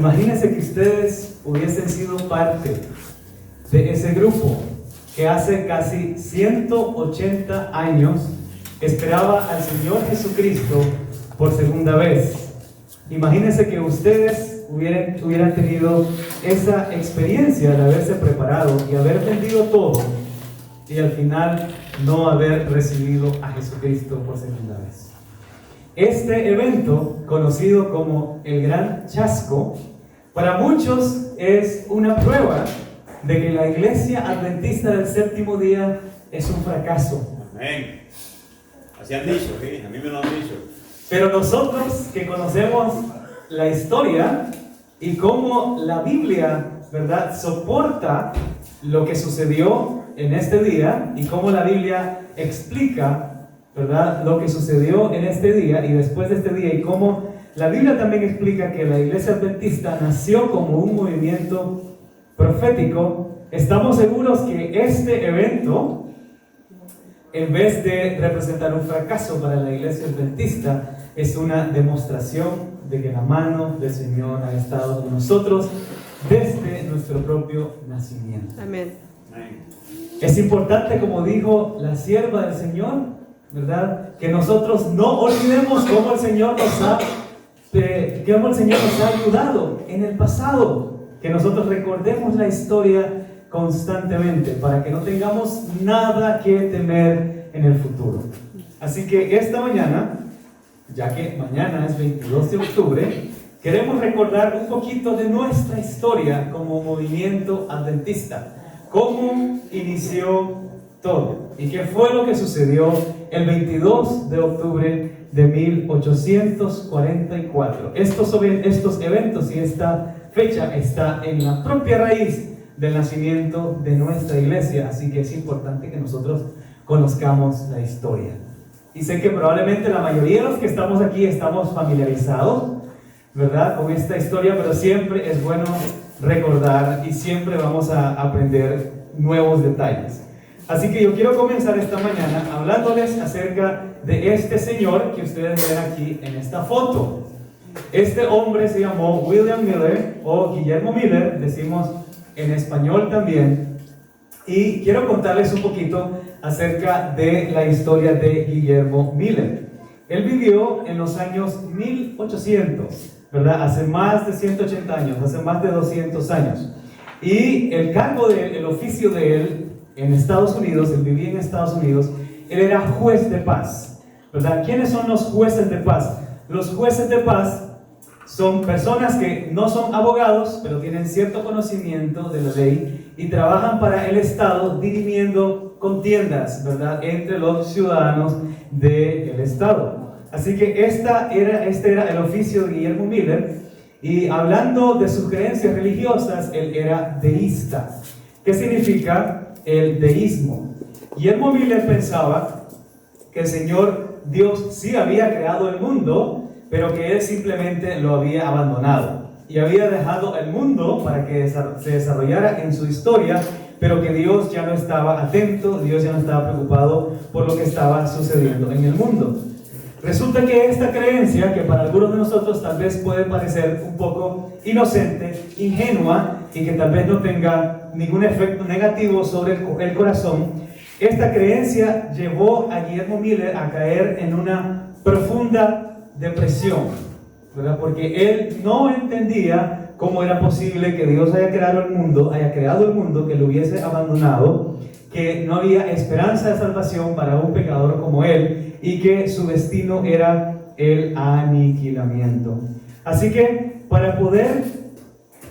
Imagínense que ustedes hubiesen sido parte de ese grupo que hace casi 180 años esperaba al Señor Jesucristo por segunda vez. Imagínense que ustedes hubieran tenido esa experiencia de haberse preparado y haber vendido todo y al final no haber recibido a Jesucristo por segunda vez. Este evento, conocido como el Gran Chasco, para muchos es una prueba de que la Iglesia Adventista del Séptimo Día es un fracaso. Amén. Así han dicho, ¿sí? A mí me lo han dicho. Pero nosotros que conocemos la historia y cómo la Biblia, ¿verdad?, soporta lo que sucedió en este día y cómo la Biblia explica, ¿verdad?, lo que sucedió en este día y después de este día, y cómo la Biblia también explica que la Iglesia Adventista nació como un movimiento profético. Estamos seguros que este evento, en vez de representar un fracaso para la Iglesia Adventista, es una demostración de que la mano del Señor ha estado con nosotros desde nuestro propio nacimiento. Amén. Es importante, como dijo la sierva del Señor, ¿verdad?, que nosotros no olvidemos cómo el Señor nos ha ayudado en el pasado, que nosotros recordemos la historia constantemente para que no tengamos nada que temer en el futuro. Así que esta mañana, ya que mañana es 22 de octubre, queremos recordar un poquito de nuestra historia como movimiento adventista. Cómo inició todo y qué fue lo que sucedió el 22 de octubre de 1844. Estos eventos y esta fecha está en la propia raíz del nacimiento de nuestra iglesia, así que es importante que nosotros conozcamos la historia. Y sé que probablemente la mayoría de los que estamos aquí estamos familiarizados, ¿verdad?, con esta historia, pero siempre es bueno recordar y siempre vamos a aprender nuevos detalles. Así que yo quiero comenzar esta mañana hablándoles acerca de este señor que ustedes ven aquí en esta foto. Este hombre se llamó William Miller o Guillermo Miller, decimos en español también, y quiero contarles un poquito acerca de la historia de Guillermo Miller. Él vivió en los años 1800, ¿verdad?, hace más de 180 años, hace más de 200 años. Y el cargo de él, el oficio de él en Estados Unidos, él vivía en Estados Unidos, él era juez de paz, ¿verdad? ¿Quiénes son los jueces de paz? Los jueces de paz son personas que no son abogados, pero tienen cierto conocimiento de la ley y trabajan para el Estado dirimiendo contiendas, ¿verdad?, entre los ciudadanos del Estado. Así que este era el oficio de Guillermo Miller. Y hablando de sus creencias religiosas, él era deísta. ¿Qué significa el deísmo? Guillermo Miller pensaba que el Señor Dios sí había creado el mundo, pero que Él simplemente lo había abandonado y había dejado el mundo para que se desarrollara en su historia, pero que Dios ya no estaba atento, Dios ya no estaba preocupado por lo que estaba sucediendo en el mundo. Resulta que esta creencia, que para algunos de nosotros tal vez puede parecer un poco inocente, ingenua, y que tal vez no tenga ningún efecto negativo sobre el corazón, esta creencia llevó a Guillermo Miller a caer en una profunda depresión, ¿verdad?, porque él no entendía cómo era posible que Dios haya creado el mundo, que lo hubiese abandonado, que no había esperanza de salvación para un pecador como él, y que su destino era el aniquilamiento. Así que para poder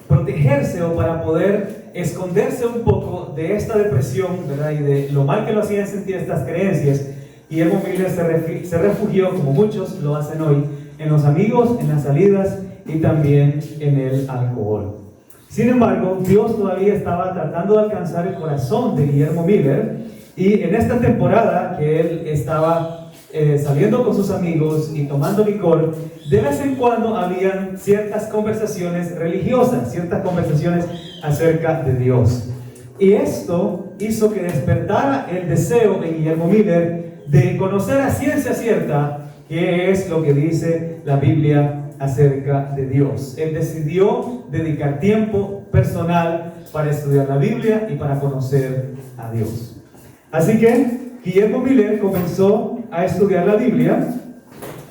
protegerse o para poder esconderse un poco de esta depresión, ¿verdad?, y de lo mal que lo hacían sentir estas creencias, Guillermo Miller se refugió, como muchos lo hacen hoy, en los amigos, en las salidas y también en el alcohol. Sin embargo, Dios todavía estaba tratando de alcanzar el corazón de Guillermo Miller, y en esta temporada que él estaba saliendo con sus amigos y tomando licor, de vez en cuando habían ciertas conversaciones religiosas, ciertas conversaciones acerca de Dios. Y esto hizo que despertara el deseo en Guillermo Miller de conocer a ciencia cierta qué es lo que dice la Biblia acerca de Dios. Él decidió dedicar tiempo personal para estudiar la Biblia y para conocer a Dios. Así que Guillermo Miller comenzó a estudiar la Biblia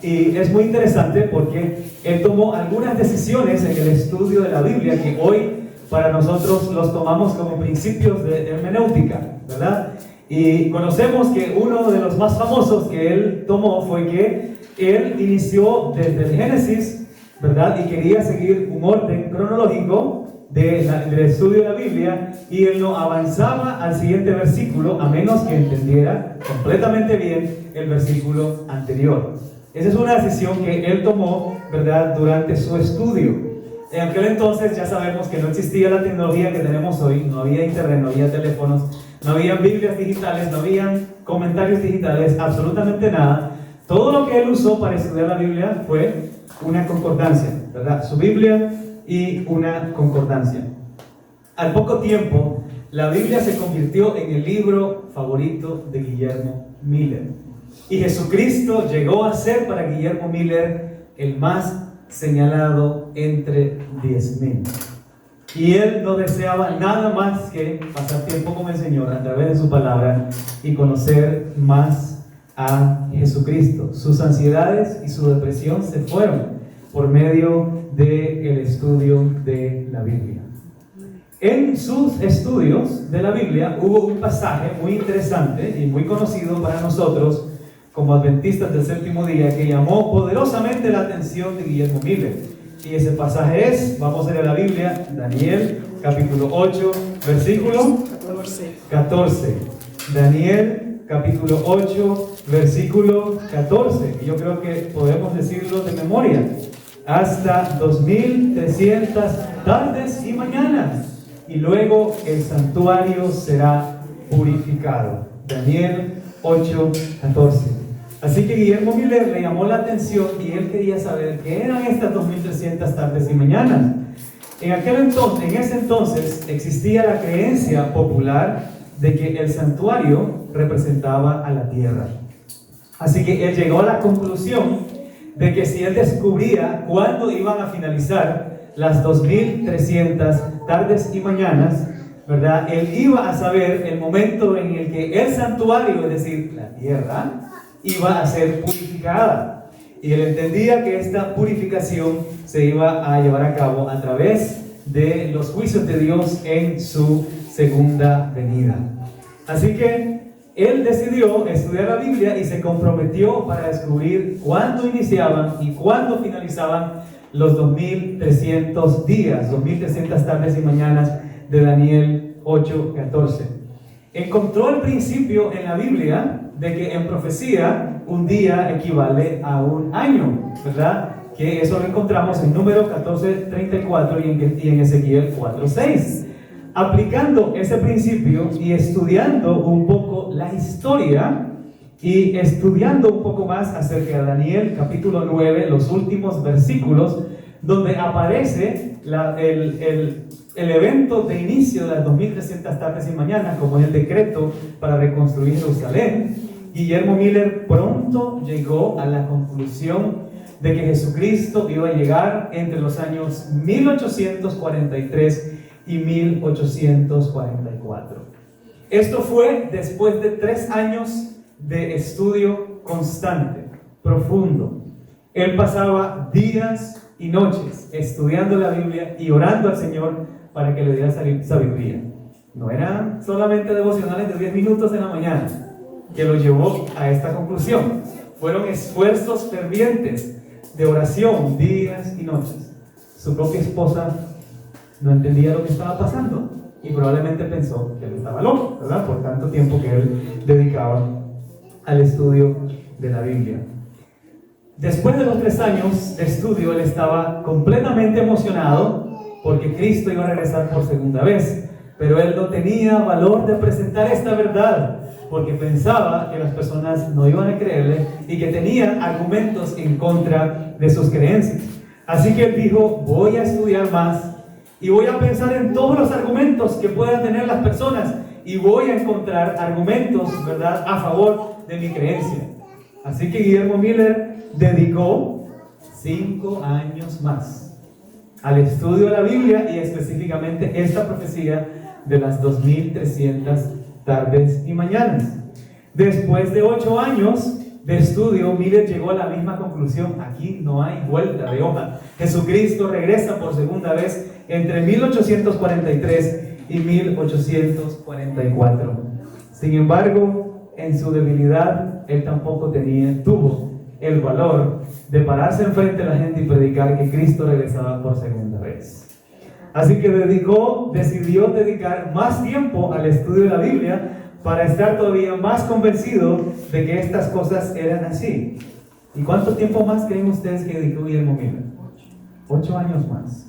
y es muy interesante porque él tomó algunas decisiones en el estudio de la Biblia que hoy para nosotros los tomamos como principios de hermenéutica, ¿verdad? Y conocemos que uno de los más famosos que él tomó fue que él inició desde el Génesis, ¿verdad? Y quería seguir un orden cronológico del estudio de la Biblia, y él no avanzaba al siguiente versículo a menos que entendiera completamente bien el versículo anterior. Esa es una decisión que él tomó, ¿verdad?, durante su estudio. En aquel entonces ya sabemos que no existía la tecnología que tenemos hoy, no había internet, no había teléfonos, no había Biblias digitales, no había comentarios digitales, absolutamente nada. Todo lo que él usó para estudiar la Biblia fue una concordancia, ¿verdad? Su Biblia y una concordancia. Al poco tiempo, la Biblia se convirtió en el libro favorito de Guillermo Miller. Y Jesucristo llegó a ser para Guillermo Miller el más señalado entre 10,000. Y él no deseaba nada más que pasar tiempo con el Señor a través de su palabra y conocer más a Jesucristo. Sus ansiedades y su depresión se fueron por medio del estudio de la Biblia. En sus estudios de la Biblia hubo un pasaje muy interesante y muy conocido para nosotros como adventistas del séptimo día que llamó poderosamente la atención de Guillermo Miller. Y ese pasaje es, vamos a leer la Biblia, Daniel capítulo 8, versículo 14. Daniel capítulo 8, versículo 14. Y yo creo que podemos decirlo de memoria. Hasta 2300 tardes y mañanas, y luego el santuario será purificado. Daniel 8, 14. Así que Guillermo Miller le llamó la atención y él quería saber qué eran estas 2300 tardes y mañanas. En ese entonces existía la creencia popular de que el santuario representaba a la tierra. Así que él llegó a la conclusión de que si él descubría cuándo iban a finalizar las 2300 tardes y mañanas, ¿verdad?, él iba a saber el momento en el que el santuario, es decir, la tierra, iba a ser purificada. Y él entendía que esta purificación se iba a llevar a cabo a través de los juicios de Dios en su segunda venida. Así que él decidió estudiar la Biblia y se comprometió para descubrir cuándo iniciaban y cuándo finalizaban los 2300 días, 2300 tardes y mañanas de Daniel 8:14. Encontró el principio en la Biblia de que en profecía un día equivale a un año, ¿verdad? Que eso lo encontramos en Número 14:34 y en Ezequiel 4:6. Aplicando ese principio y estudiando un poco la historia y estudiando un poco más acerca de Daniel capítulo 9, los últimos versículos, donde aparece el evento de inicio de las 2300 tardes y mañanas como el decreto para reconstruir Jerusalén, Guillermo Miller pronto llegó a la conclusión de que Jesucristo iba a llegar entre los años 1843 y 1844. Esto fue después de 3 años de estudio constante, profundo. Él pasaba días y noches estudiando la Biblia y orando al Señor para que le diera sabiduría. No eran solamente devocionales de 10 minutos en la mañana que lo llevó a esta conclusión. Fueron esfuerzos fervientes de oración días y noches. Su propia esposa no entendía lo que estaba pasando y probablemente pensó que él estaba loco, ¿verdad?, por tanto tiempo que él dedicaba al estudio de la Biblia. Después de los 3 años de estudio, él estaba completamente emocionado porque Cristo iba a regresar por segunda vez, pero él no tenía valor de presentar esta verdad porque pensaba que las personas no iban a creerle y que tenía argumentos en contra de sus creencias. Así que él dijo: voy a estudiar más y voy a pensar en todos los argumentos que puedan tener las personas y voy a encontrar argumentos, ¿verdad?, a favor de mi creencia. Así que Guillermo Miller dedicó 5 años más al estudio de la Biblia y específicamente esta profecía de las 2300 tardes y mañanas. Después de 8 años de estudio, Miller llegó a la misma conclusión: aquí no hay vuelta de hoja. Jesucristo regresa por segunda vez entre 1843 y 1844. Sin embargo, en su debilidad, él tampoco tuvo el valor de pararse enfrente de la gente y predicar que Cristo regresaba por segunda vez. Así que decidió dedicar más tiempo al estudio de la Biblia para estar todavía más convencido de que estas cosas eran así. ¿Y cuánto tiempo más creen ustedes que dedicó Guillermo Miller? 8 años más.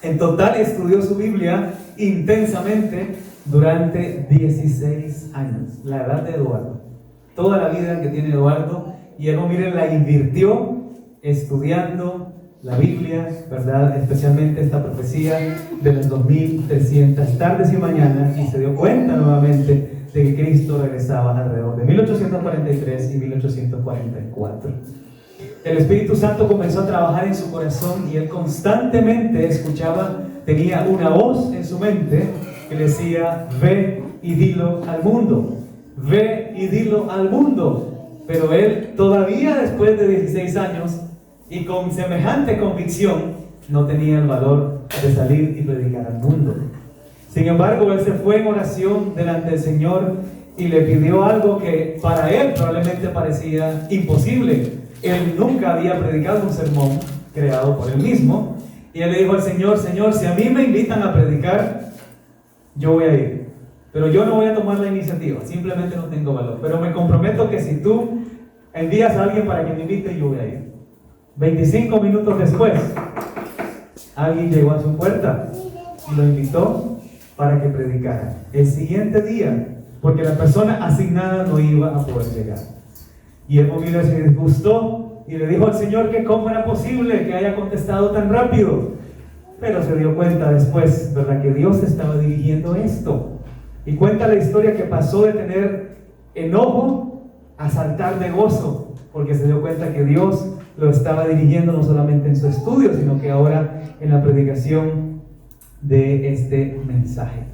En total estudió su Biblia intensamente durante 16 años, la edad de Eduardo. Toda la vida que tiene Eduardo, Guillermo Miller la invirtió estudiando la Biblia, ¿verdad? Especialmente esta profecía de las 2300 tardes y mañanas, y se dio cuenta nuevamente de que Cristo regresaba alrededor de 1843 y 1844. El Espíritu Santo comenzó a trabajar en su corazón y él constantemente escuchaba, tenía una voz en su mente que le decía: ve y dilo al mundo, ve y dilo al mundo. Pero él todavía después de 16 años y con semejante convicción no tenía el valor de salir y predicar al mundo. Sin embargo, él se fue en oración delante del Señor y le pidió algo que para él probablemente parecía imposible. Él nunca había predicado un sermón creado por él mismo, y él le dijo al Señor: Señor, si a mí me invitan a predicar, yo voy a ir, pero yo no voy a tomar la iniciativa, simplemente no tengo valor, pero me comprometo que si tú envías a alguien para que me invite, yo voy a ir. 25 minutos después, alguien llegó a su puerta y lo invitó para que predicara el siguiente día, porque la persona asignada no iba a poder llegar. Y Guillermo Miller se disgustó y le dijo al Señor que cómo era posible que haya contestado tan rápido. Pero se dio cuenta después, ¿verdad?, que Dios estaba dirigiendo esto. Y cuenta la historia que pasó de tener enojo a saltar de gozo, porque se dio cuenta que Dios lo estaba dirigiendo no solamente en su estudio, sino que ahora en la predicación de este mensaje.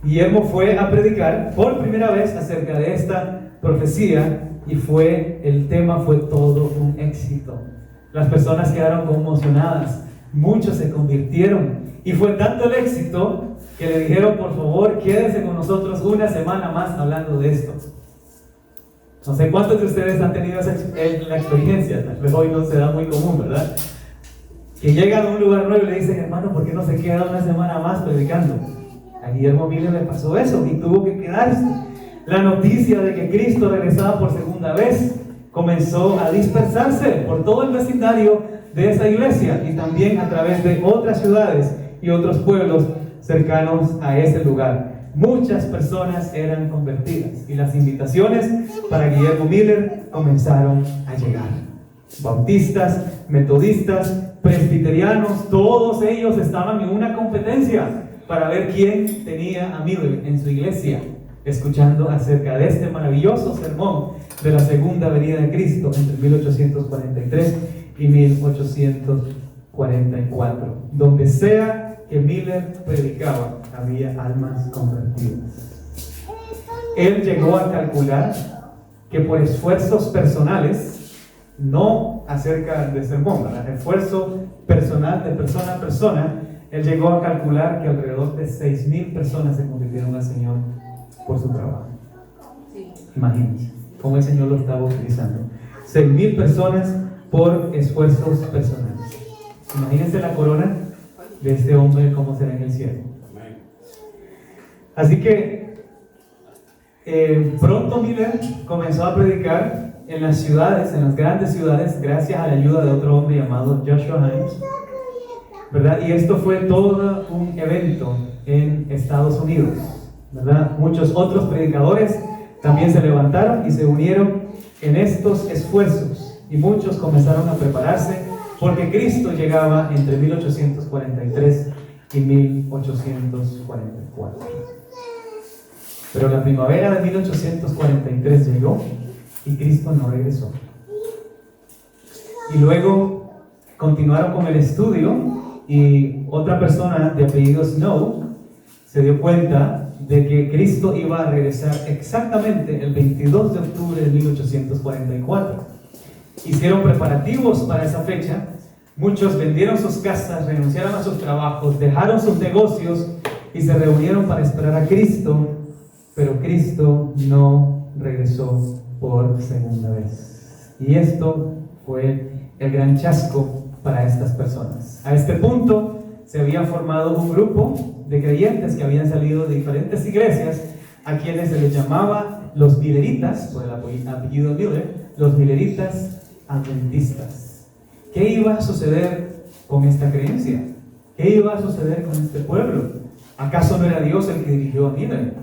Guillermo fue a predicar por primera vez acerca de esta profecía y el tema fue todo un éxito. Las personas quedaron conmocionadas, muchos se convirtieron y fue tanto el éxito que le dijeron: por favor, quédese con nosotros una semana más hablando de esto. No sé cuántos de ustedes han tenido la experiencia, hoy no se da muy común, ¿verdad? Que llegan a un lugar nuevo y le dicen: hermano, ¿por qué no se queda una semana más predicando? A Guillermo Miller le pasó eso y tuvo que quedarse. La noticia de que Cristo regresaba por segunda vez comenzó a dispersarse por todo el vecindario de esa iglesia y también a través de otras ciudades y otros pueblos cercanos a ese lugar. Muchas personas eran convertidas y las invitaciones para Guillermo Miller comenzaron a llegar. Bautistas, metodistas, presbiterianos, todos ellos estaban en una competencia para ver quién tenía a Miller en su iglesia, escuchando acerca de este maravilloso sermón de la segunda venida de Cristo entre 1843 y 1844. Donde sea que Miller predicaba, había almas convertidas. Él llegó a calcular que por esfuerzos personales, no acerca del sermón, ¿verdad?, esfuerzo personal de persona a persona, él llegó a calcular que alrededor de 6,000 personas se convirtieron al Señor por su trabajo. Sí. Imagínense cómo el Señor lo estaba utilizando. 6,000 personas por esfuerzos personales. Imagínense la corona de este hombre, cómo será en el cielo. Así que pronto Miller comenzó a predicar en las ciudades, en las grandes ciudades, gracias a la ayuda de otro hombre llamado Joshua Himes, ¿verdad? Y esto fue todo un evento en Estados Unidos, ¿verdad? Muchos otros predicadores también se levantaron y se unieron en estos esfuerzos, y muchos comenzaron a prepararse porque Cristo llegaba entre 1843 y 1844. Pero la primavera de 1843 llegó y Cristo no regresó. Y luego continuaron con el estudio y otra persona de apellido Snow se dio cuenta de que Cristo iba a regresar exactamente el 22 de octubre de 1844. Hicieron preparativos para esa fecha. Muchos vendieron sus casas, renunciaron a sus trabajos, dejaron sus negocios y se reunieron para esperar a Cristo, pero Cristo no regresó por segunda vez. Y esto fue el gran chasco para estas personas. A este punto se había formado un grupo de creyentes que habían salido de diferentes iglesias, a quienes se les llamaba los Milleritas, por el apellido Miller, los Milleritas adventistas. ¿Qué iba a suceder con esta creencia? ¿Qué iba a suceder con este pueblo? ¿Acaso no era Dios el que dirigió a Miller?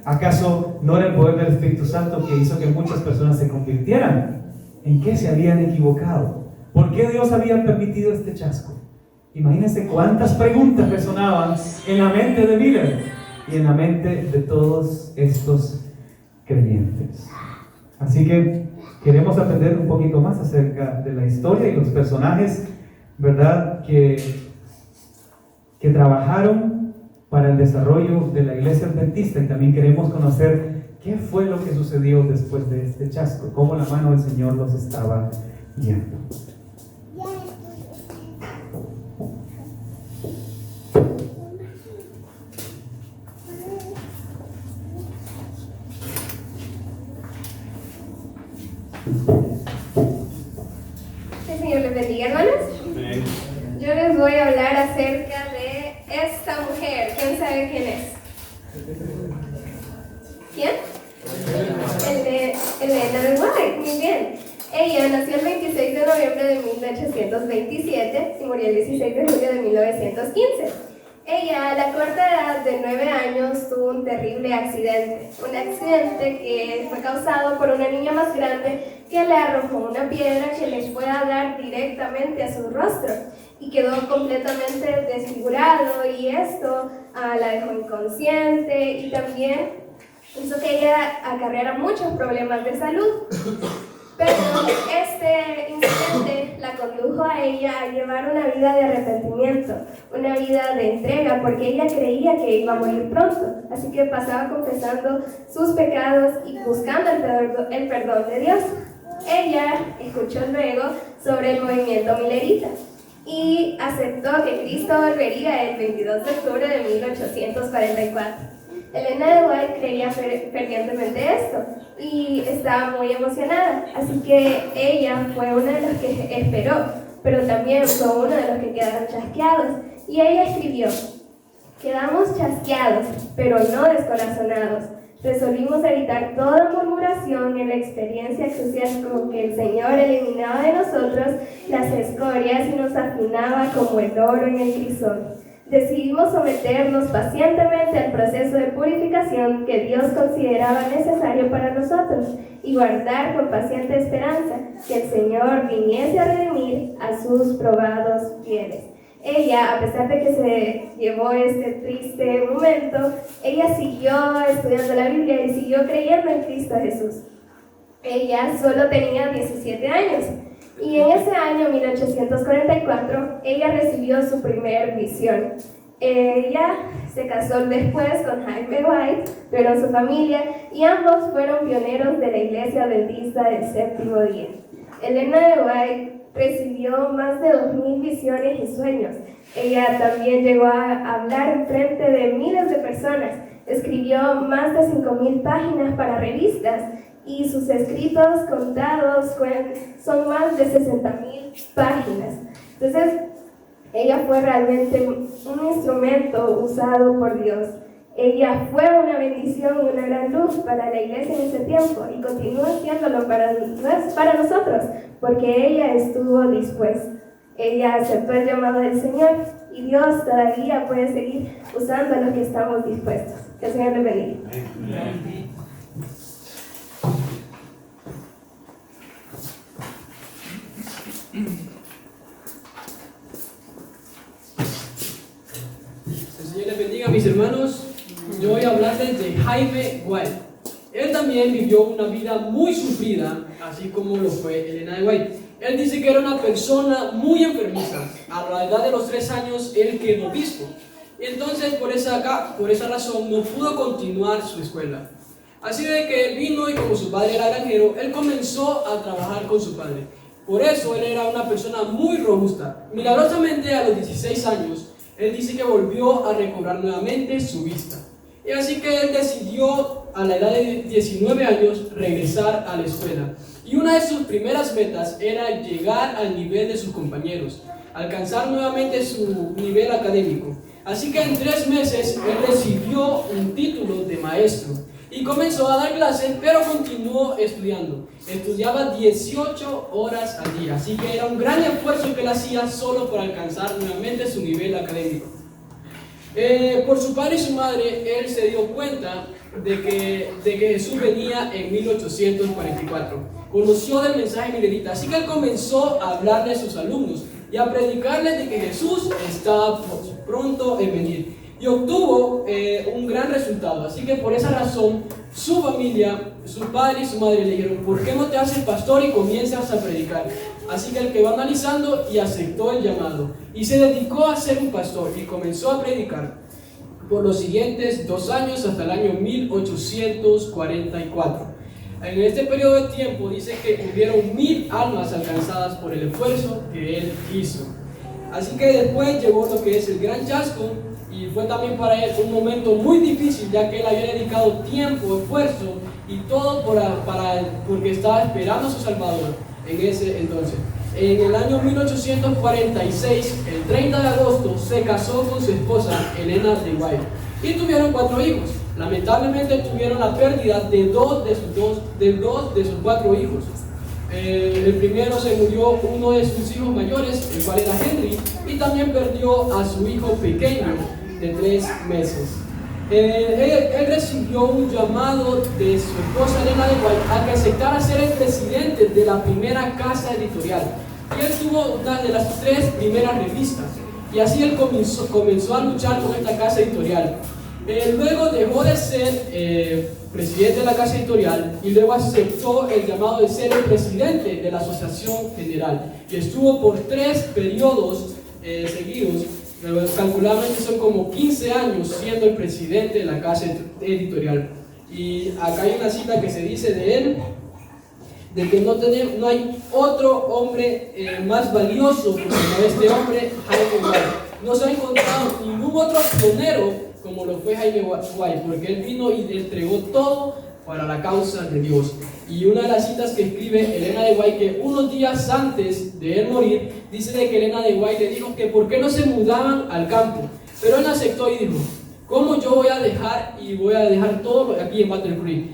¿Acaso no era el poder del Espíritu Santo que hizo que muchas personas se convirtieran? ¿En qué se habían equivocado? ¿Por qué Dios había permitido este chasco? Imagínense cuántas preguntas resonaban en la mente de Miller y en la mente de todos estos creyentes. Así que queremos aprender un poquito más acerca de la historia y los personajes, ¿verdad?, que trabajaron para el desarrollo de la iglesia adventista, y también queremos conocer qué fue lo que sucedió después de este chasco, cómo la mano del Señor los estaba guiando. Que el Señor les bendiga, hermanos. Yo les voy a hablar acerca de esta mujer. ¿Quién sabe quién es? ¿Quién? Elena de White. Muy bien. Ella nació el 26 de noviembre de 1827 y murió el 16 de julio de 1915. Ella, a la corta edad de 9 años, tuvo un terrible accidente. Un accidente que fue causado por una niña más grande que le arrojó una piedra que le fue a dar directamente a su rostro y quedó completamente desfigurado, y esto la dejó inconsciente y también hizo que ella acarreara muchos problemas de salud. Pero este incidente la condujo a ella a llevar una vida de arrepentimiento, una vida de entrega, porque ella creía que iba a morir pronto. Así que pasaba confesando sus pecados y buscando el perdón de Dios. Ella escuchó luego sobre el movimiento millerita y aceptó que Cristo volvería el 22 de octubre de 1844. Elena de White creía fervientemente esto y estaba muy emocionada, así que ella fue una de las que esperó, pero también fue uno de los que quedaron chasqueados. Y ella escribió: quedamos chasqueados, pero no descorazonados. Resolvimos evitar toda murmuración en la experiencia crucial con que el Señor eliminaba de nosotros las escorias y nos afinaba como el oro en el crisol. Decidimos someternos pacientemente al proceso de purificación que Dios consideraba necesario para nosotros y guardar con paciente esperanza que el Señor viniese a redimir a sus probados fieles. Ella, a pesar de que se llevó este triste momento, ella siguió estudiando la Biblia y siguió creyendo en Cristo Jesús. Ella solo tenía 17 años. Y en ese año, 1844, ella recibió su primer visión. Ella se casó después con Jaime White, pero su familia, y ambos fueron pioneros de la iglesia adventista del séptimo día. Elena de White recibió más de 2000 visiones y sueños. Ella también llegó a hablar en frente de miles de personas. Escribió más de 5000 páginas para revistas, y sus escritos contados son más de 60,000 páginas. Entonces, ella fue realmente un instrumento usado por Dios. Ella fue una bendición y una gran luz para la iglesia en ese tiempo, y continúa siéndolo para nosotros, porque ella estuvo dispuesta. Ella aceptó el llamado del Señor, y Dios todavía puede seguir usando a los que estamos dispuestos. Que el Señor les bendiga. Amén. El Señor les bendiga, mis hermanos. Yo voy a hablarles de Jaime White. Él también vivió una vida muy sufrida, así como lo fue Elena de White. Él dice que era una persona muy enfermiza. A la edad de los 3 años, él quedó obispo. Entonces, por esa razón, no pudo continuar su escuela. Así de que él vino y como su padre era granjero, él comenzó a trabajar con su padre. Por eso, él era una persona muy robusta. Milagrosamente, a los 16 años, él dice que volvió a recobrar nuevamente su vista. Y así que él decidió, a la edad de 19 años, regresar a la escuela. Y una de sus primeras metas era llegar al nivel de sus compañeros, alcanzar nuevamente su nivel académico. Así que en 3 meses él recibió un título de maestro y comenzó a dar clases, pero continuó estudiando. Estudiaba 18 horas al día, así que era un gran esfuerzo que él hacía solo para alcanzar nuevamente su nivel académico. Por su padre y su madre, él se dio cuenta de que Jesús venía en 1844. Conoció del mensaje milenita, así que él comenzó a hablarle a sus alumnos y a predicarles de que Jesús estaba pronto en venir. Y obtuvo un gran resultado. Así que por esa razón, su familia, su padre y su madre le dijeron: ¿por qué no te haces pastor y comienzas a predicar? Así que él quedó analizando y aceptó el llamado. Y se dedicó a ser un pastor y comenzó a predicar por los siguientes 2 años hasta el año 1844. En este periodo de tiempo dice que hubieron 1000 almas alcanzadas por el esfuerzo que él hizo. Así que después llegó lo que es el gran chasco, y fue también para él un momento muy difícil, ya que él había dedicado tiempo, esfuerzo y todo porque estaba esperando a su Salvador en ese entonces. En el año 1846, el 30 de agosto, se casó con su esposa Elena de White y tuvieron 4 hijos. Lamentablemente tuvieron la pérdida de dos de sus 4 hijos. El primero se murió uno de sus hijos mayores, el cual era Henry, y también perdió a su hijo pequeño de 3 meses. Él recibió un llamado de su esposa Elena de White a que aceptara ser el presidente de la primera casa editorial. Y él tuvo una de las 3 primeras revistas. Y así él comenzó a luchar con esta casa editorial. Luego dejó de ser presidente de la casa editorial y luego aceptó el llamado de ser el presidente de la Asociación General. Y estuvo por 3 periodos seguidos. Calculadamente son como 15 años siendo el presidente de la casa editorial. Y acá hay una cita que se dice de él, de que no hay otro hombre más valioso como este hombre, Jaime White. No se ha encontrado ningún otro pionero como lo fue Jaime White, porque él vino y entregó todo para la causa de Dios. Y una de las citas que escribe Elena de White, que unos días antes de él morir, dice de que Elena de White le dijo que por qué no se mudaban al campo, pero él aceptó y dijo: ¿cómo yo voy a dejar todo aquí en Battle Creek?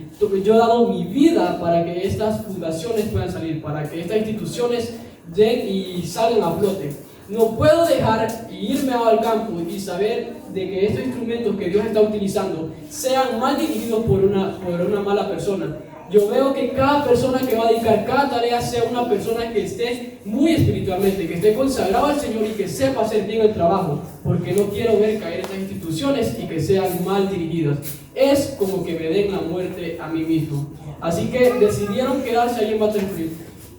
Yo he dado mi vida para que estas fundaciones puedan salir, para que estas instituciones lleguen y salgan a flote. No puedo dejar y irme al campo y saber de que estos instrumentos que Dios está utilizando sean mal dirigidos por una mala persona. Yo veo que cada persona que va a dedicar cada tarea sea una persona que esté muy espiritualmente, que esté consagrado al Señor y que sepa hacer bien el trabajo, porque no quiero ver caer estas instituciones y que sean mal dirigidas. Es como que me den la muerte a mí mismo. Así que decidieron quedarse allí en Battle Creek.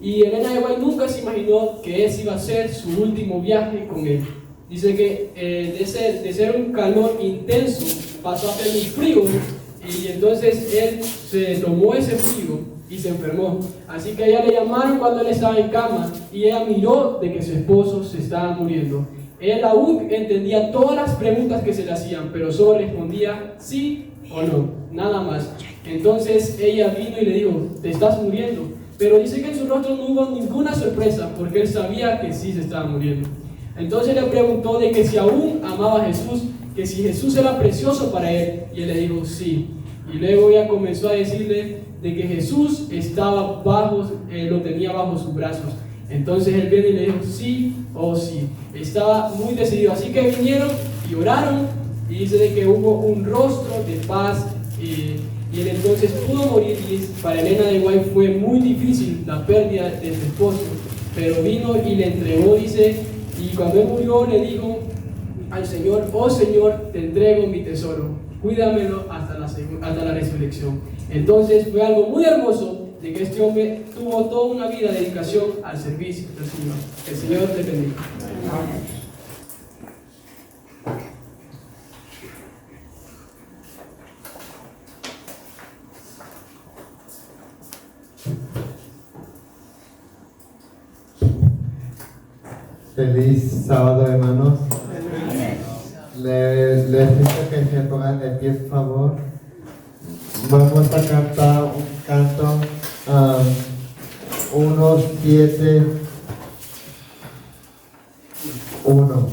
Y Elena de White nunca se imaginó que ese iba a ser su último viaje con él. Dice que de ser un calor intenso pasó a ser muy frío, y entonces él se tomó ese frío y se enfermó. Así que a ella le llamaron cuando él estaba en cama y ella miró de que su esposo se estaba muriendo. Él aún entendía todas las preguntas que se le hacían, pero solo respondía sí o no, nada más. Entonces ella vino y le dijo: te estás muriendo. Pero dice que en su rostro no hubo ninguna sorpresa, porque él sabía que sí se estaba muriendo. Entonces le preguntó de que si aún amaba a Jesús, que si Jesús era precioso para él, y él le dijo sí. Y luego ella comenzó a decirle de que Jesús lo tenía bajo sus brazos. Entonces él viene y le dijo sí o sí. Estaba muy decidido. Así que vinieron y oraron, y dice de que hubo un rostro de paz, y él entonces pudo morir. Y para Elena de White fue muy difícil la pérdida de su esposo, pero vino y le entregó, dice, y cuando él murió le dijo al Señor: oh Señor, te entrego mi tesoro, cuídamelo hasta la resurrección. Entonces fue algo muy hermoso, de que este hombre tuvo toda una vida de dedicación al servicio del Señor. Que el Señor te bendiga. Feliz sábado, hermanos. Les pido que se pongan de pie, por favor. Vamos a cantar un canto 1-7-1.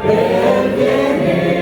Él viene.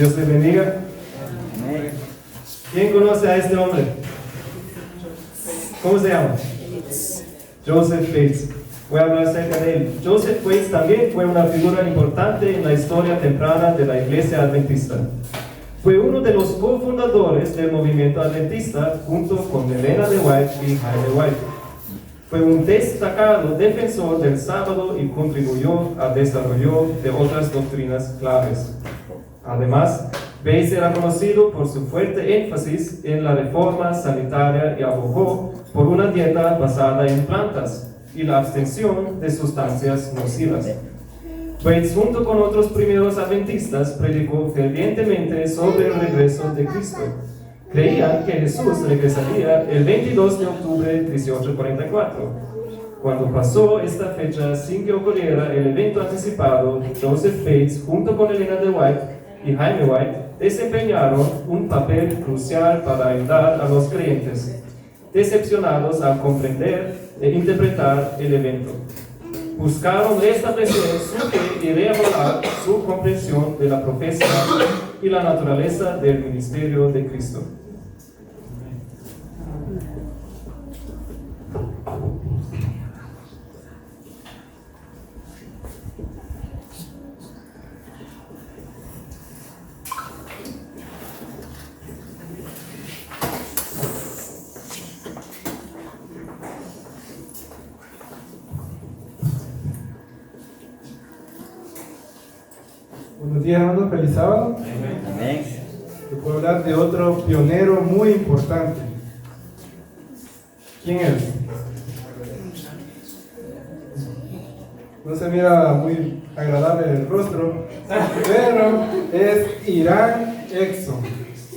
Dios les bendiga. ¿Quién conoce a este hombre? ¿Cómo se llama? Joseph Bates. Voy a hablar acerca de él. Joseph Bates también fue una figura importante en la historia temprana de la Iglesia Adventista. Fue uno de los cofundadores del movimiento adventista junto con Elena de White y Jaime White. Fue un destacado defensor del sábado y contribuyó al desarrollo de otras doctrinas claves. Además, Bates era conocido por su fuerte énfasis en la reforma sanitaria y abogó por una dieta basada en plantas y la abstención de sustancias nocivas. Bates, junto con otros primeros adventistas, predicó fervientemente sobre el regreso de Cristo. Creían que Jesús regresaría el 22 de octubre de 1844. Cuando pasó esta fecha sin que ocurriera el evento anticipado, Joseph Bates, junto con Elena de White y Jaime White, desempeñaron un papel crucial para ayudar a los creyentes decepcionados a comprender e interpretar el evento. Buscaron restablecer su fe y reavalar su comprensión de la profecía y la naturaleza del ministerio de Cristo. Buenos días, hermanos, feliz sábado. Amén. Yo puedo hablar de otro pionero muy importante. ¿Quién es? No se mira muy agradable el rostro, pero es Irán Exo.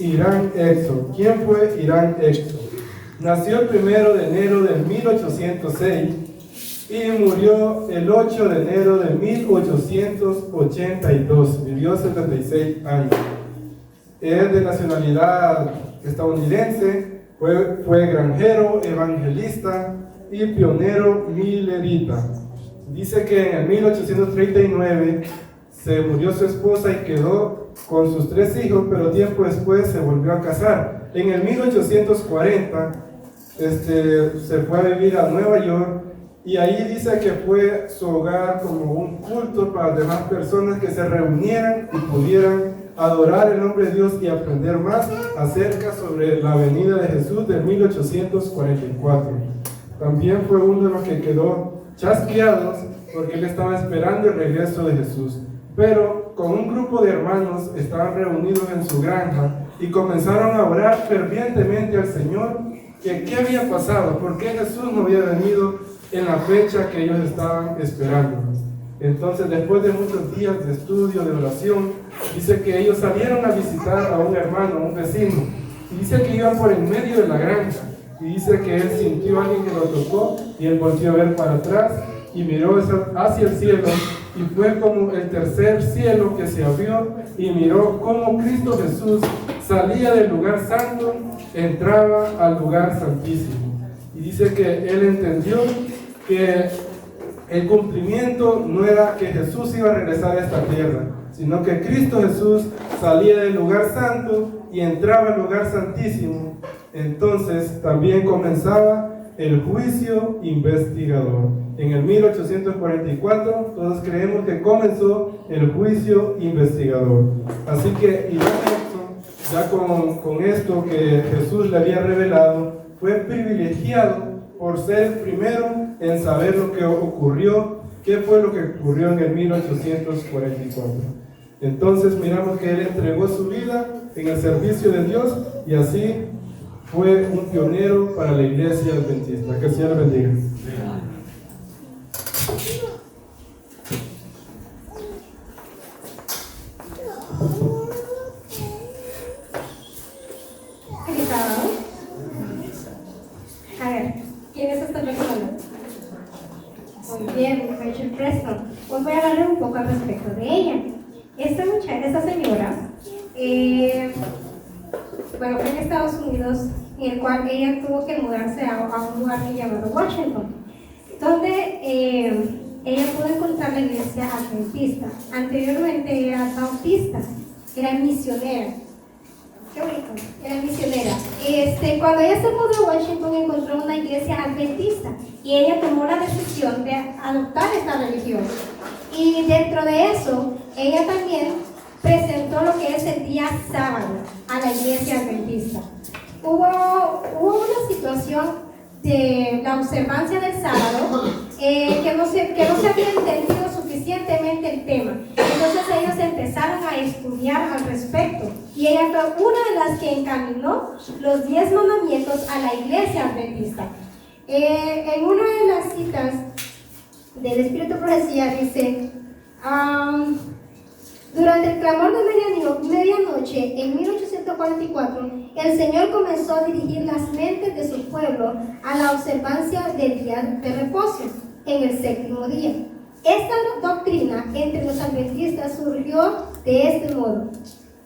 Irán Exo. ¿Quién fue Irán Exo? Nació el 1 de enero de 1806 y murió el 8 de enero de 1882. Vivió 76 años. Es de nacionalidad estadounidense, fue granjero, evangelista y pionero milerita. Dice que en el 1839 se murió su esposa y quedó con sus 3 hijos, pero tiempo después se volvió a casar. En el 1840 se fue a vivir a Nueva York. Y ahí dice que fue su hogar como un culto para las demás personas que se reunieran y pudieran adorar el nombre de Dios y aprender más acerca sobre la venida de Jesús de 1844. También fue uno de los que quedó chasqueados porque él estaba esperando el regreso de Jesús. Pero con un grupo de hermanos estaban reunidos en su granja y comenzaron a orar fervientemente al Señor que qué había pasado, por qué Jesús no había venido en la fecha que ellos estaban esperando. Entonces, después de muchos días de estudio, de oración, dice que ellos salieron a visitar a un hermano, un vecino, y dice que iban por en medio de la granja, y dice que él sintió a alguien que lo tocó, y él volvió a ver para atrás, y miró hacia el cielo, y fue como el tercer cielo que se abrió, y miró cómo Cristo Jesús salía del lugar santo, entraba al lugar santísimo. Y dice que él entendió que el cumplimiento no era que Jesús iba a regresar a esta tierra, sino que Cristo Jesús salía del lugar santo y entraba al lugar santísimo. Entonces también comenzaba el juicio investigador. En el 1844 todos creemos que comenzó el juicio investigador. Así que ya con esto que Jesús le había revelado, fue privilegiado por ser el primero en saber lo que ocurrió, qué fue lo que ocurrió en el 1844. Entonces miramos que él entregó su vida en el servicio de Dios y así fue un pionero para la iglesia adventista. Que el Señor le bendiga. A ver, ¿quién es esta persona? Muy bien, Rachel Preston. Pues voy a hablarle un poco al respecto de ella. Esta señora, fue en Estados Unidos, en el cual ella tuvo que mudarse a un lugar llamado Washington, donde ella pudo encontrar la iglesia adventista. Anteriormente era bautista, era misionera. Qué bonito, era misionera. Cuando ella se mudó a Washington encontró una iglesia adventista y ella tomó la decisión de adoptar esta religión. Y dentro de eso, ella también presentó lo que es el día sábado a la iglesia adventista. Hubo una situación de la observancia del sábado que no se había entendido suficientemente el tema. Entonces ellos empezaron a estudiar al respecto y ella fue una de las que encaminó los 10 mandamientos a la iglesia adventista. En una de las citas del Espíritu de Profecía dice: durante el clamor de medianoche, en 1844, el Señor comenzó a dirigir las mentes de su pueblo a la observancia del día de reposo, en el séptimo día. Esta doctrina entre los adventistas surgió de este modo.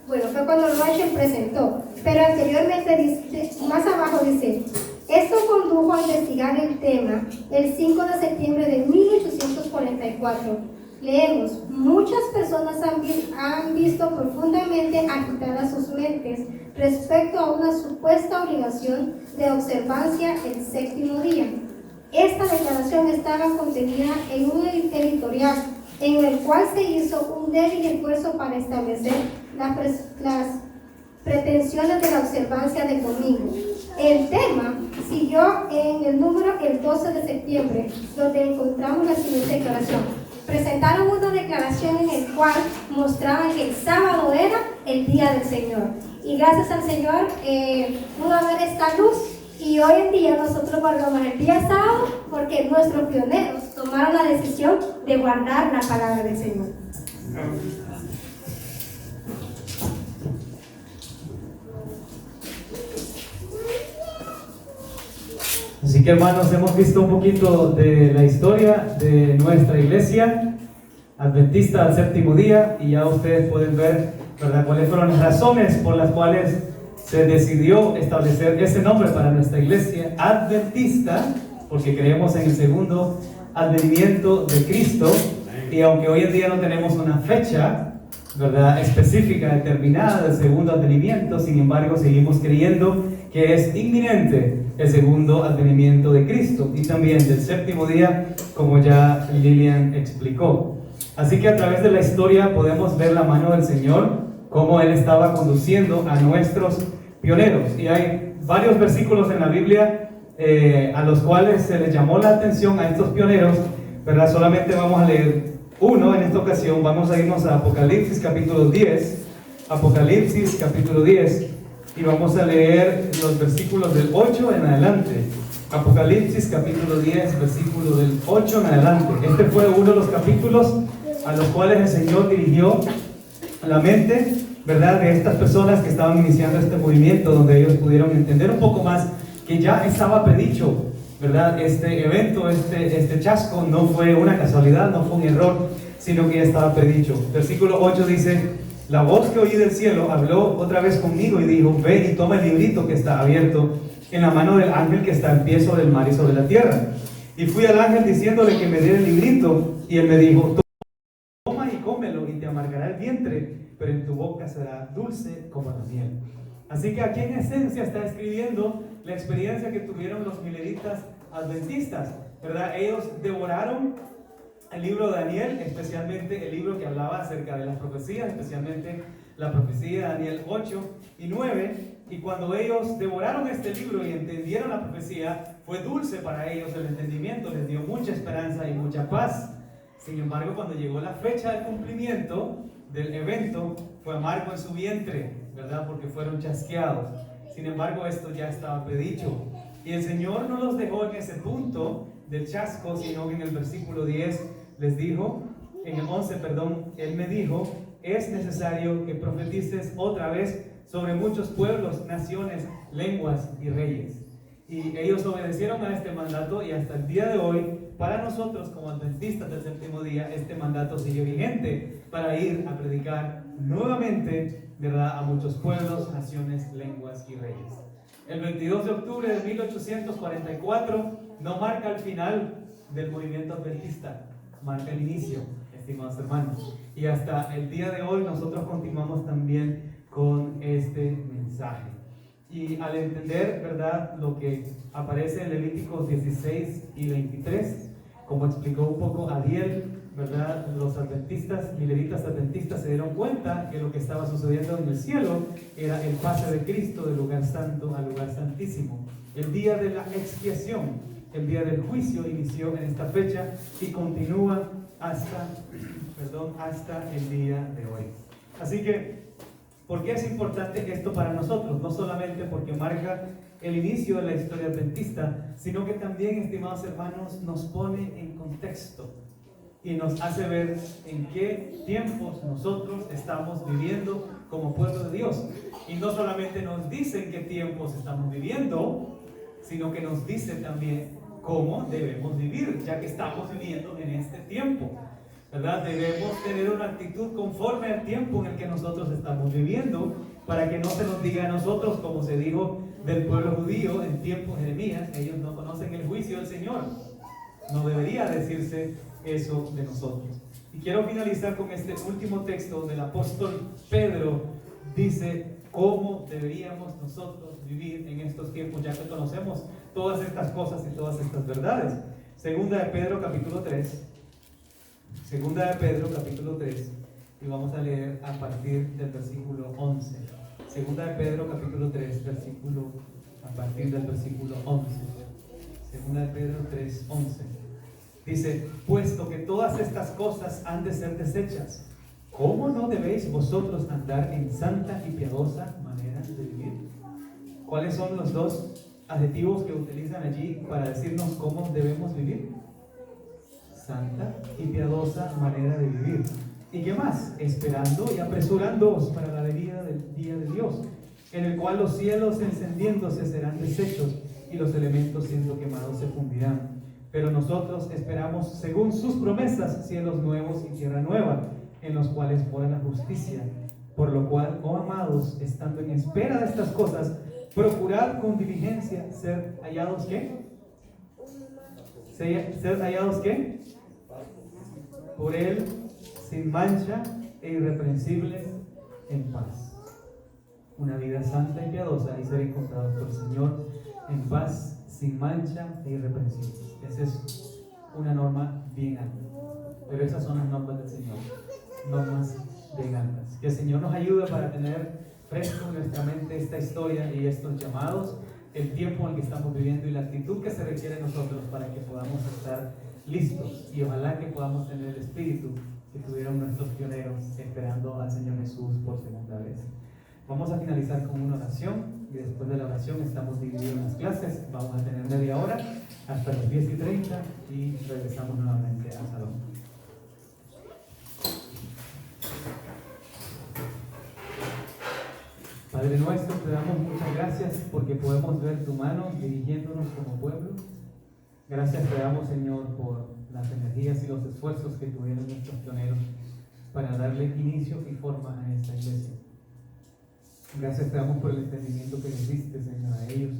Bueno, fue cuando Rachel presentó, pero anteriormente, dice, más abajo dice: esto condujo a investigar el tema el 5 de septiembre de 1844. Leemos: muchas personas han visto profundamente agitadas sus mentes respecto a una supuesta obligación de observancia el séptimo día. Esta declaración estaba contenida en un editorial en el cual se hizo un débil esfuerzo para establecer las pretensiones de la observancia del domingo. El tema siguió en el número el 12 de septiembre, donde encontramos la siguiente declaración. Presentaron una declaración en el cual mostraban que el sábado era el día del Señor. Y gracias al Señor pudo haber esta luz. Y hoy en día nosotros guardamos el día sábado porque nuestros pioneros tomaron la decisión de guardar la palabra del Señor. Así que, hermanos, hemos visto un poquito de la historia de nuestra iglesia adventista al séptimo día, y ya ustedes pueden ver, ¿verdad?, cuáles fueron las razones por las cuales se decidió establecer ese nombre para nuestra iglesia adventista, porque creemos en el segundo advenimiento de Cristo. Y aunque hoy en día no tenemos una fecha, ¿verdad?, específica, determinada del segundo advenimiento, sin embargo seguimos creyendo que es inminente el segundo advenimiento de Cristo, y también del séptimo día, como ya Lilian explicó. Así que a través de la historia podemos ver la mano del Señor, cómo Él estaba conduciendo a nuestros pioneros. Y hay varios versículos en la Biblia a los cuales se les llamó la atención a estos pioneros, ¿verdad? Solamente vamos a leer uno en esta ocasión. Vamos a irnos a Apocalipsis capítulo 10, Apocalipsis capítulo 10, y vamos a leer los versículos del 8 en adelante. Apocalipsis capítulo 10, versículo del 8 en adelante. Este fue uno de los capítulos a los cuales el Señor dirigió la mente, ¿verdad?, de estas personas que estaban iniciando este movimiento, donde ellos pudieron entender un poco más que ya estaba predicho, ¿verdad? Este evento, este chasco no fue una casualidad, no fue un error, sino que ya estaba predicho. Versículo 8 dice: la voz que oí del cielo habló otra vez conmigo y dijo: ven y toma el librito que está abierto en la mano del ángel que está en pie sobre el mar y sobre la tierra. Y fui al ángel diciéndole que me diera el librito, y él me dijo: toma y cómelo, y te amargará el vientre, pero en tu boca será dulce como la miel. Así que aquí en esencia está escribiendo la experiencia que tuvieron los mileritas adventistas, ¿verdad? Ellos devoraron el libro de Daniel, especialmente el libro que hablaba acerca de las profecías, especialmente la profecía de Daniel 8 y 9, y cuando ellos devoraron este libro y entendieron la profecía, fue dulce para ellos el entendimiento, les dio mucha esperanza y mucha paz. Sin embargo, cuando llegó la fecha del cumplimiento del evento, fue amargo en su vientre, ¿verdad?, porque fueron chasqueados. Sin embargo, esto ya estaba predicho, y el Señor no los dejó en ese punto del chasco, sino que en el versículo 10 les dijo, en el 11, perdón, Él me dijo: es necesario que profetices otra vez sobre muchos pueblos, naciones, lenguas y reyes. Y ellos obedecieron a este mandato, y hasta el día de hoy, para nosotros como adventistas del séptimo día, este mandato sigue vigente para ir a predicar nuevamente, ¿verdad?, a muchos pueblos, naciones, lenguas y reyes. El 22 de octubre de 1844 no marca el final del movimiento adventista, marca el inicio. estimados hermanos. Y hasta el día de hoy nosotros continuamos también con este mensaje. Y al entender, ¿verdad?, lo que aparece en Levíticos 16 y 23, como explicó un poco Adiel, ¿verdad?, los adventistas y levitas adventistas se dieron cuenta que lo que estaba sucediendo en el cielo era el pase de Cristo del lugar santo al lugar santísimo. El día de la expiación, el día del juicio inició en esta fecha y continúa hasta el día de hoy. Así que, ¿por qué es importante esto para nosotros? No solamente porque marca el inicio de la historia adventista, sino que también, estimados hermanos, nos pone en contexto y nos hace ver en qué tiempos nosotros estamos viviendo como pueblo de Dios. Y no solamente nos dice en qué tiempos estamos viviendo, sino que nos dice también cómo debemos vivir, ya que estamos viviendo en este tiempo, ¿verdad? Debemos tener una actitud conforme al tiempo en el que nosotros estamos viviendo, para que no se nos diga a nosotros, como se dijo del pueblo judío en tiempo de Jeremías, ellos no conocen el juicio del Señor. No debería decirse eso de nosotros. Y quiero finalizar con este último texto del apóstol Pedro. Dice cómo deberíamos nosotros vivir en estos tiempos, ya que conocemos todas estas cosas y todas estas verdades. Segunda de Pedro capítulo 3, y vamos a leer a partir del versículo 11. Segunda de Pedro capítulo 3, a partir del versículo 11. Segunda de Pedro 3, 11. Dice: puesto que todas estas cosas han de ser deshechas, ¿cómo no debéis vosotros andar en santa y piadosa manera de vivir? ¿Cuáles son los dos adjetivos que utilizan allí para decirnos cómo debemos vivir? Santa y piadosa manera de vivir. ¿Y qué más? Esperando y apresurándoos para la venida del día de Dios, en el cual los cielos encendiéndose serán deshechos y los elementos siendo quemados se fundirán. Pero nosotros esperamos, según sus promesas, cielos nuevos y tierra nueva, en los cuales mora la justicia. Por lo cual, oh amados, estando en espera de estas cosas, procurad con diligencia ser hallados, ¿qué? Ser hallados, ¿qué? Por Él, sin mancha e irreprensibles, en paz. Una vida santa y piadosa y ser encontrados por el Señor en paz, sin mancha e irreprensibles. Esa es una norma bien alta. Pero esas son las normas del Señor. Normas bien altas. Que el Señor nos ayude para tener fresco en nuestra mente esta historia y estos llamados, el tiempo en el que estamos viviendo y la actitud que se requiere de nosotros para que podamos estar listos. Y ojalá que podamos tener el espíritu que tuvieron nuestros pioneros esperando al Señor Jesús por segunda vez. Vamos a finalizar con una oración y después de la oración estamos divididos en las clases. Vamos a tener media hora hasta las 10:30 y regresamos nuevamente al salón. Padre nuestro, te damos muchas gracias porque podemos ver tu mano dirigiéndonos como pueblo. Gracias te damos, Señor, por las energías y los esfuerzos que tuvieron nuestros pioneros para darle inicio y forma a esta iglesia. Gracias te damos por el entendimiento que les diste, Señor, a ellos,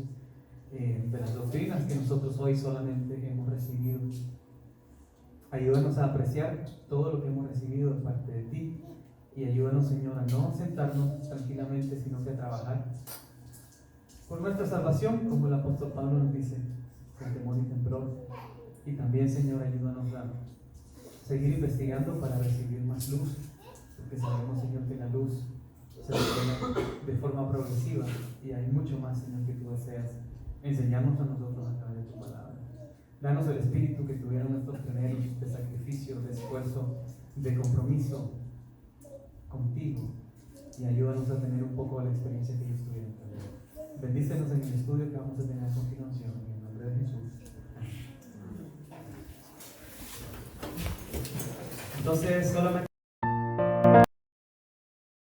de las doctrinas que nosotros hoy solamente hemos recibido. Ayúdanos a apreciar todo lo que hemos recibido de parte de ti y ayúdanos, Señor, a no sentarnos tranquilamente, sino que a trabajar por nuestra salvación, como el apóstol Pablo nos dice, con temor y temblor. Y también, Señor, ayúdanos a seguir investigando para recibir más luz, porque sabemos, Señor, que la luz se revela de forma progresiva y hay mucho más, Señor, que tú deseas enseñarnos a nosotros a través de tu palabra. Danos el espíritu que tuvieron nuestros pioneros de sacrificio, de esfuerzo, de compromiso contigo, y ayúdanos a tener un poco de la experiencia que ellos tuvieron también. Bendícenos en el estudio que vamos a tener a continuación, en el nombre de Jesús. Entonces, solamente